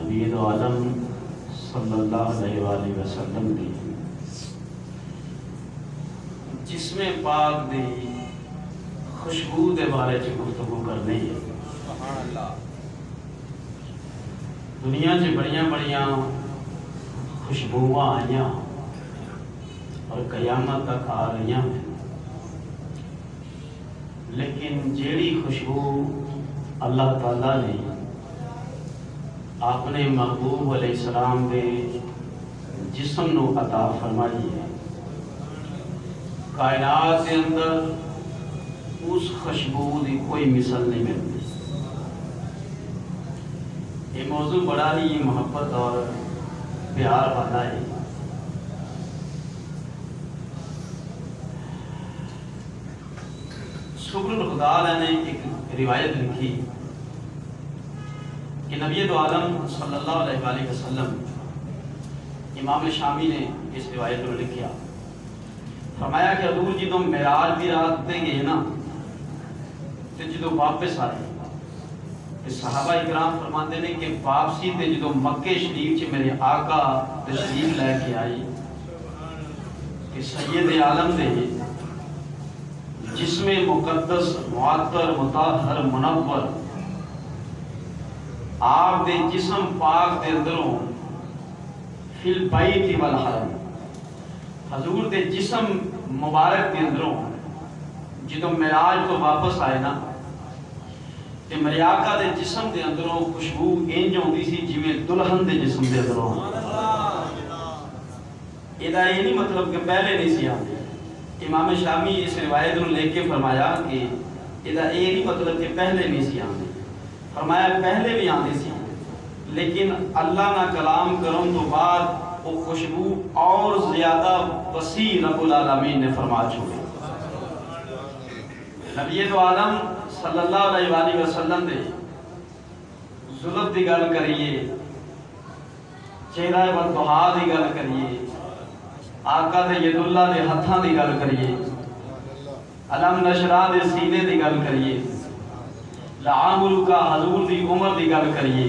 نبی عالم صلی اللہ علیہ وآلہ وسلم دی جسم پاک دی خوشبو دے بارے چ گفتگو کرنی ہے۔ سبحان اللہ۔ دنیا چ بڑیاں بڑیاں خوشبوواں آئیاں اور قیامت تک آ رہی ہیں، لیکن جیڑی خوشبو اللہ تعالیٰ نے اپنے محبوب علیہ السلام دے جسم نو عطا فرمائی ہے، کائنات کے اندر اس خوشبو دی کوئی مثل نہیں ملتی۔ یہ موضوع بڑا ہی محبت اور پیار والا ہے۔ شکر الخدا نے ایک روایت لکھی کہ نبی عالم صلی اللہ علیہ وآلہ وسلم، امام شامی نے اس روایت کو لکھیا، فرمایا کہ حضور جدوں معراج دی رات تے گئے نا تے جدوں واپس آئے کہ صحابہ اکرام فرماتے ہیں کہ واپسی تے جدوں مکے شریف چ میرے آقا تشریف لے کے آئی کہ سید عالم دے جسم مقدس معطر مطہر منور آپ دے جسم پاک دے اندروں فی البیت والحرم، حضور دے جسم مبارک دے اندروں جدوں معراج تو واپس آئے نا تے میرے آقا دے جسم دے اندروں خوشبو انج ہوندی سی جویں دلہن دے جسم دے اندروں۔ یہ نہیں مطلب کہ پہلے نہیں سی آندی۔ امام شامی اس روایت کو لے کے فرمایا کہ یہ نہیں مطلب کہ پہلے نہیں سی آندی، فرمایا پہلے بھی آندی سی، لیکن اللہ نہ کلام کرم تو بعد وہ خوشبو اور زیادہ وسیع رب العالمین نے فرما چھوڑی۔ نبی عالم صلی اللہ علیہ وآلہ وسلم دے ظلف دی گل کریے، چہرہ والضحا دی گل کریے، آقا دے ید اللہ دے ہتھاں دی گل کریے، علم نشرہ دے سینے دی گل کریے، لعامل کا حضور دی عمر دی گل کریے،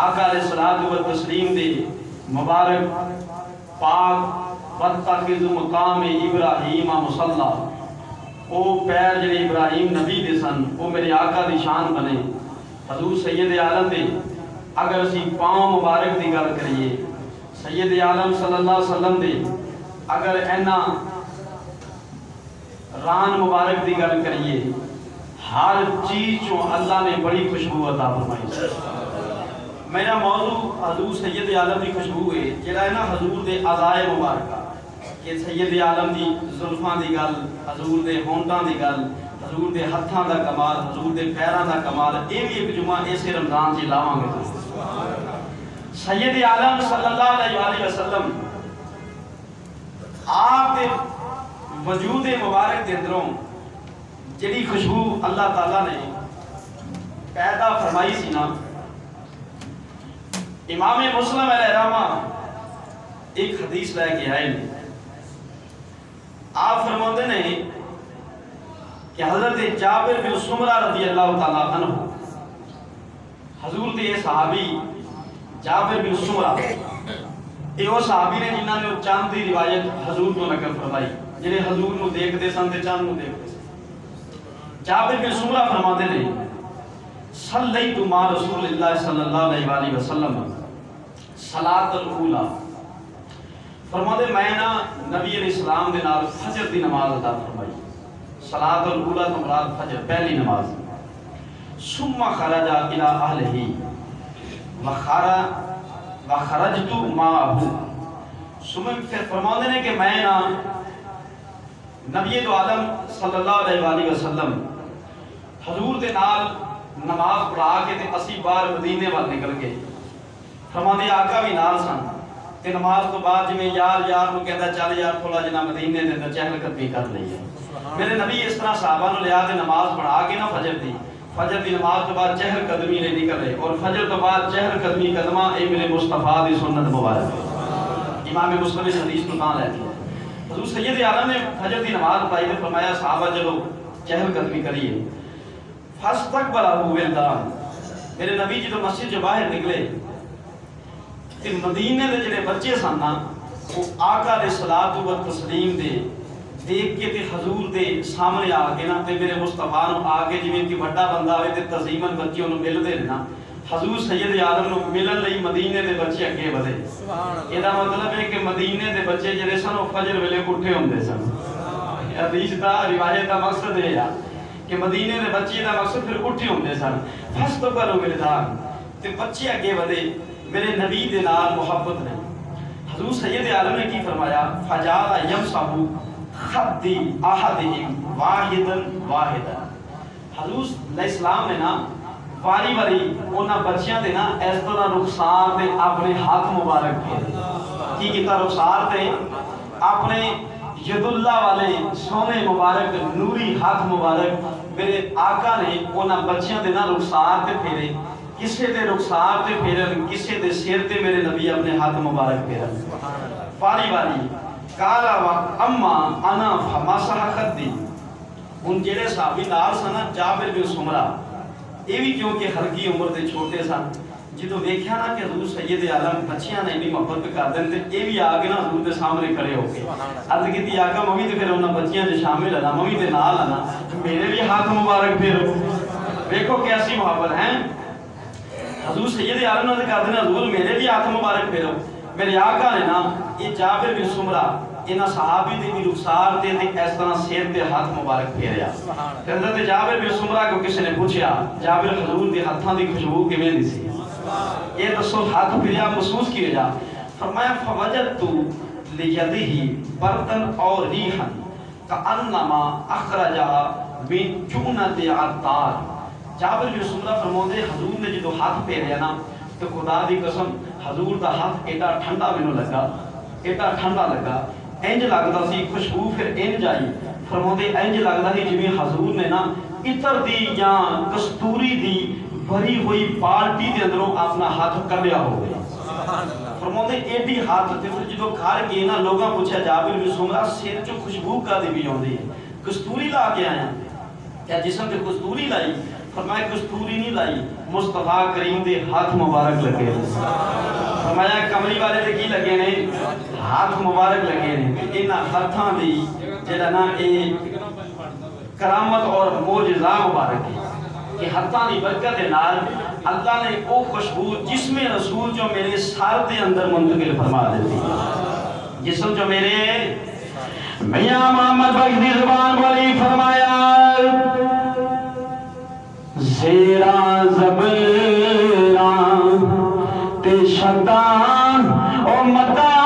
آقا علیہ الصلوۃ والتسلیم دے مبارک پاک واتخذ مقام ابراہیم مصلی، او پیر جڑے ابراہیم نبی دے سن او میرے آقا دی شان بنے۔ حضور سید عالم دے اگر اسی پاؤں مبارک دی گل کریے، سید عالم صلی اللہ علیہ وسلم دے اگر اینا ران مبارک دی گل کریے، ہر چیز جو اللہ نے بڑی خوشبو عطا فرمائی۔ میرا موضوع حضور سید عالم دی خوشبو ہے، جڑا ہے نا حضور دے اعضائے مبارکہ، کہ سید عالم دی زلفاں دی گل، حضور دے ہونٹاں دی گل، حضور دے ہتھاں دا کمال، حضور دے پیراں دا کمال، یہ بھی ایک جمعہ ایسے رمضان سے لاواں گے۔ سید عالم صلی اللہ علیہ وآلہ وسلم آپ دے وجود مبارک دے اندروں جڑی خوشبو اللہ تعالیٰ نے پیدا فرمائی سی نا، امام مسلم علیہ رحمہ ایک حدیث لے کے آئے نے، آپ فرماتے ہیں کہ حضرت جابر بن سمرہ رضی اللہ تعالیٰ عنہ، حضور دے صحابی جابر بن سمرہ، یہ وہ صحابی نے جنہاں نے چاند دی روایت حضور کو نقل فرمائی، جنہیں حضور نو دیکھ دے سن تے چاند نو دیکھ دے سن۔ جابر بن سمرہ فرماتے ہیں صلیت مع رسول اللہ صلی اللہ علیہ وآلہ وسلم صلاۃ الاولی، فرماتے میں نا نبی علیہ السلام دے نال فجر دی نماز ادا فرمائی۔ صلاۃ الاولی تو مراد فجر پہلی نماز۔ ثم خرج الی اہلہ وخرجت معه، پھر فرماتے ہیں کہ میں نا نبی عالم صلی اللہ علیہ وآلہ وسلم حضور دے نال نماز پڑھا کے تے اسی بار مدینے وال نکل گئے، فرماتے آقا بھی نال سن تے نماز تو بعد جویں یار یار نو کہندا چل یار تھوڑا جنا مدینے دے اندر چہل قدمی کر لئیے۔ میرے نبی اس طرح صحابہ نو لیا تے نماز پڑھا کے نا فجر دی نماز تو بعد چہل قدمی لے نکل رہے، اور فجر تو بعد چہل قدمی قدمہ اے میرے مصطفیٰ دی سنت مبارک ہے۔ امام مسلم اس حدیث کو کہاں لے کے حضور سید عالم نے فجر دی نماز پڑھائی تے فرمایا صحابہ چلو چہل قدمی کریے۔ فاستقبلہ ولدان، میرے نبی جدو مسجد جو باہر نکلے تے مدینے دے جڑے بچے سن نا وہ آقا علیہ الصلوۃ والتسلیم دے دیکھ کے تے حضور دے سامنے آ کے نا تے میرے مصطفیٰ نو آ کے جویں کہ بڑا بندہ ہوئے تے تعظیماً بچے انہوں ملدے نا حضور سید عالم نو ملن لئی مدینے دے بچے اگے ودے یہ دا مطلب ہے کہ مدینے دے بچے جڑے سن وہ فجر ویلے اٹھے ہوندے سن حدیث دا روایت دا مقصد ہے کہ مدینے دے بچے دا مقصد پھر اٹھے ہوندے سن فست کرو ولدان تے بچے اگے ودے میرے نبی دے نال محبت نے حضور سید عالم نے کی فرمایا فجال یمسح خدی احدہم واحدا واحدا حضور علیہ السلام نے نا واری واری انہاں بچیاں دے نا اس طرح رخسار دے اپنے ہاتھ مبارک کی کیتا رخسار دے اپنے ید اللہ والے سونے مبارک نوری ہاتھ مبارک میرے آقا نے انہاں بچیاں دے نا رخسار تے پھیرے کسے دے رخسار تے پھیرن کسے دے سیر تے میرے نبی اپنے ہاتھ مبارک پھیرن واری واری کالا اما انا فمسح خدی ان جڑے صحابی نال سن جابر بن سمرہ یہ بھی کیونکہ ہلکی عمر دے چھوٹے سن جدو دیکھا نا کہ حضور سید عالم بچیاں نے بھی محبت کر دیں تے یہ بھی آگے نا حضور دے سامنے کھڑے ہو کے عرض کیتی آقا ممی تے پھر انہاں بچیاں دے شامل ہے نا ممی دے نال ہے نا میرے بھی ہاتھ مبارک پھیرو دیکھو کیسی محبت ہے حضور سید عالم نے کہا دینا حضور میرے بھی ہاتھ مبارک پھیرو میرے آقا نے نا یہ جابر بن سمرہ انہاں صحابی دے بھی رخسار تے اس طرح سیر تے ہاتھ مبارک پھیریا حضرت جابر بن سمرہ کو کسی نے پوچھا جابر حضور دے ہاتھاں دی خوشبو کیویں دی سی یہ دسو ہاتھ پھیریا محسوس کیے جا فرمایا فوجدت لیدہ بردا اور ریحا کانما اخرجها من جنۃ عطار جابر بن سمرہ فرماتے حضور نے جدو ہاتھ پھیریا نا تو خدا دی قسم حضور دا ہاتھ ایڈا ٹھنڈا مینوں لگا ایڈا ٹھنڈا لگا انج لگدا سی خوشبو پھر انج آئی فرماتے انج لگدا سی جویں حضور نے نا عطر دی یا کستوری دی بھری ہوئی بالٹی دے اندروں اپنا ہاتھ کڈیا ہوئے فرماتے ایڈی ہاتھ تے پھر جدو گھر گئے نا لوگاں پوچھا جابر بن سمرہ سر چوں خوشبو کدی بھی آوندی ہے کستوری لا کے آیا کیا جسم تے کستوری لائی فرمایا کستوری نہیں لائی مصطفیٰ کریم دے ہاتھ مبارک لگے فرمایا کملی والے دے کی لگے نے ہاتھ مبارک لگے نے انہاں ہاتھاں دی جڑا نا اے کرامت اور معجزہ مبارک ہے کہ ہاتھاں دی برکت دے نال اللہ نے او خوشبو جسم رسول جو میرے سر دے اندر منتقل فرما دیتی جسم جو میرے میاں محمد بخش دی زبان والی فرمایا زیرا زبران تے شدان او مدہ